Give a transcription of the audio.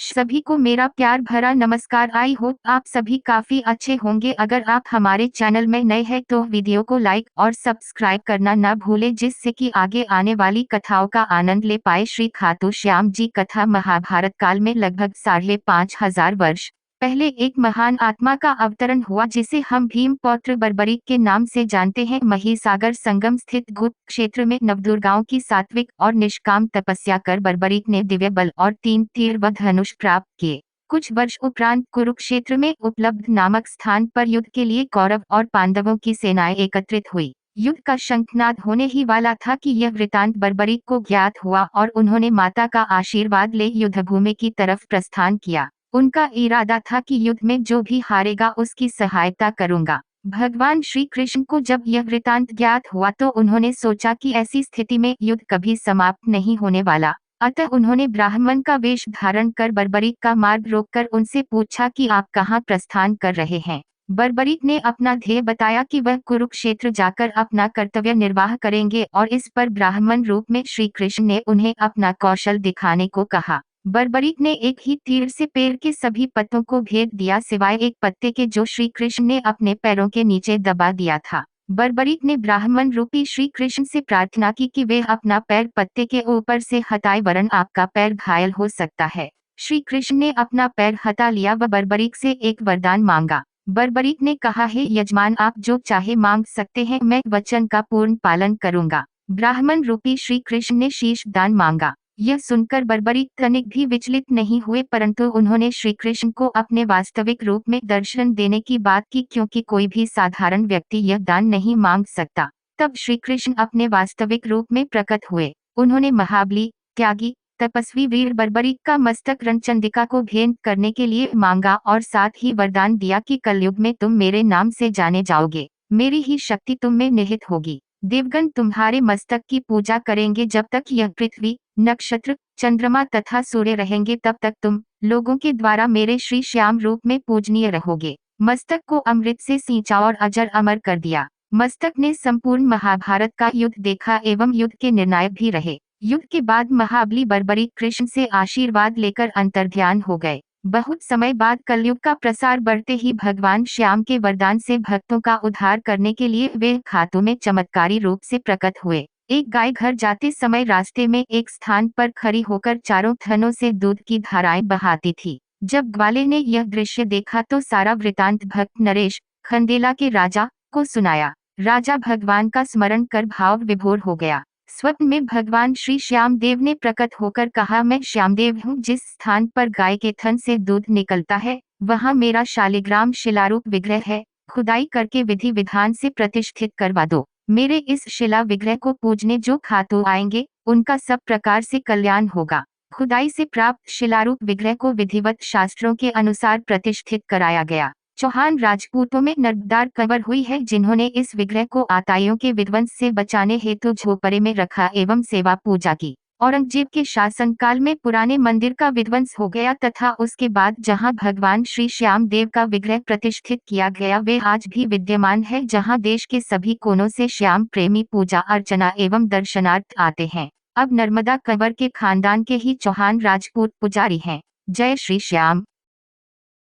सभी को मेरा प्यार भरा नमस्कार। आई होप आप सभी काफी अच्छे होंगे। अगर आप हमारे चैनल में नए हैं तो वीडियो को लाइक और सब्सक्राइब करना न भूलें, जिससे कि आगे आने वाली कथाओं का आनंद ले पाए। श्री खाटू श्याम जी कथा। महाभारत काल में लगभग 5,500 वर्ष पहले एक महान आत्मा का अवतरण हुआ, जिसे हम भीम पौत्र बर्बरीक के नाम से जानते हैं। महिसागर संगम स्थित गुप्त क्षेत्र में नवदुर्गाओं की सात्विक और निष्काम तपस्या कर बर्बरीक ने दिव्य बल और 3 तीर व धनुष प्राप्त किए। कुछ वर्ष उपरांत कुरुक्षेत्र में उपलब्ध नामक स्थान पर युद्ध के लिए कौरव और पांडवों की सेनाएं एकत्रित हुई। युद्ध का शंखनाद होने ही वाला था कि यह वृतांत बर्बरीक को ज्ञात हुआ और उन्होंने माता का आशीर्वाद ले युद्धभूमि की तरफ प्रस्थान किया। उनका इरादा था कि युद्ध में जो भी हारेगा उसकी सहायता करूंगा। भगवान श्री कृष्ण को जब यह वृतांत ज्ञात हुआ तो उन्होंने सोचा कि ऐसी स्थिति में युद्ध कभी समाप्त नहीं होने वाला। अतः उन्होंने ब्राह्मण का वेश धारण कर बर्बरीक का मार्ग रोककर उनसे पूछा कि आप कहाँ प्रस्थान कर रहे हैं। बर्बरीक ने अपना ध्येय बताया कि वह कुरुक्षेत्र जाकर अपना कर्तव्य निर्वाह करेंगे और इस पर ब्राह्मण रूप में श्री कृष्ण ने उन्हें अपना कौशल दिखाने को कहा। बर्बरीक ने एक ही तीर से पेड़ के सभी पत्तों को भेद दिया, सिवाय एक पत्ते के जो श्री कृष्ण ने अपने पैरों के नीचे दबा दिया था। बर्बरीक ने ब्राह्मण रूपी श्री कृष्ण से प्रार्थना की कि वे अपना पैर पत्ते के ऊपर से हटाए, वरन आपका पैर घायल हो सकता है। श्री कृष्ण ने अपना पैर हटा लिया व बर्बरीक से एक वरदान मांगा। बर्बरीक ने कहा, हे यजमान, आप जो चाहे मांग सकते हैं, मैं वचन का पूर्ण पालन करूंगा। ब्राह्मण रूपी श्री कृष्ण ने शीश दान मांगा। यह सुनकर बर्बरीक तनिक भी विचलित नहीं हुए, परंतु उन्होंने श्री कृष्ण को अपने वास्तविक रूप में दर्शन देने की बात की, क्योंकि कोई भी साधारण व्यक्ति यह दान नहीं मांग सकता। तब श्री कृष्ण अपने वास्तविक रूप में प्रकट हुए। उन्होंने महाबली, त्यागी, तपस्वी वीर बर्बरीक का मस्तक रणचंडिका को भेंट करने के लिए मांगा और साथ ही वरदान दिया कि कलयुग में तुम मेरे नाम से जाने जाओगे। मेरी ही शक्ति तुम में निहित होगी। देवगण तुम्हारे मस्तक की पूजा करेंगे। जब तक यह पृथ्वी, नक्षत्र, चंद्रमा तथा सूर्य रहेंगे, तब तक तुम लोगों के द्वारा मेरे श्री श्याम रूप में पूजनीय रहोगे। मस्तक को अमृत से सींचा और अजर अमर कर दिया। मस्तक ने संपूर्ण महाभारत का युद्ध देखा एवं युद्ध के निर्णायक भी रहे। युद्ध के बाद महाबली बर्बरीक कृष्ण से आशीर्वाद लेकर अंतर्ध्यान हो गए। बहुत समय बाद कलयुग का प्रसार बढ़ते ही भगवान श्याम के वरदान से भक्तों का उद्धार करने के लिए वे खातू में चमत्कारी रूप से प्रकट हुए। एक गाय घर जाते समय रास्ते में एक स्थान पर खड़ी होकर चारों थनों से दूध की धाराएं बहाती थी। जब ग्वाले ने यह दृश्य देखा तो सारा वृतांत भक्त नरेश, खंडेला के राजा को सुनाया। राजा भगवान का स्मरण कर भाव विभोर हो गया। स्वप्न में भगवान श्री श्यामदेव ने प्रकट होकर कहा, मैं श्यामदेव हूँ। जिस स्थान पर गाय के थन से दूध निकलता है वहाँ मेरा शालिग्राम शिलारूप विग्रह है। खुदाई करके विधि विधान से प्रतिष्ठित करवा दो। मेरे इस शिला विग्रह को पूजने जो खातू आएंगे उनका सब प्रकार से कल्याण होगा। खुदाई से प्राप्त शिलारूप विग्रह को विधिवत शास्त्रों के अनुसार प्रतिष्ठित कराया गया। चौहान राजपूतों में नर्मदार कंवर हुई है, जिन्होंने इस विग्रह को आताइयों के विध्वंस से बचाने हेतु झोपड़े में रखा एवं सेवा पूजा की। औरंगजेब के शासनकाल में पुराने मंदिर का विध्वंस हो गया तथा उसके बाद जहां भगवान श्री श्यामदेव का विग्रह प्रतिष्ठित किया गया वे आज भी विद्यमान है, जहां देश के सभी कोनों से श्याम प्रेमी पूजा अर्चना एवं दर्शनार्थ आते हैं। अब नर्मदा कंवर के खानदान के ही चौहान राजपूत पुजारी हैं। जय श्री श्याम।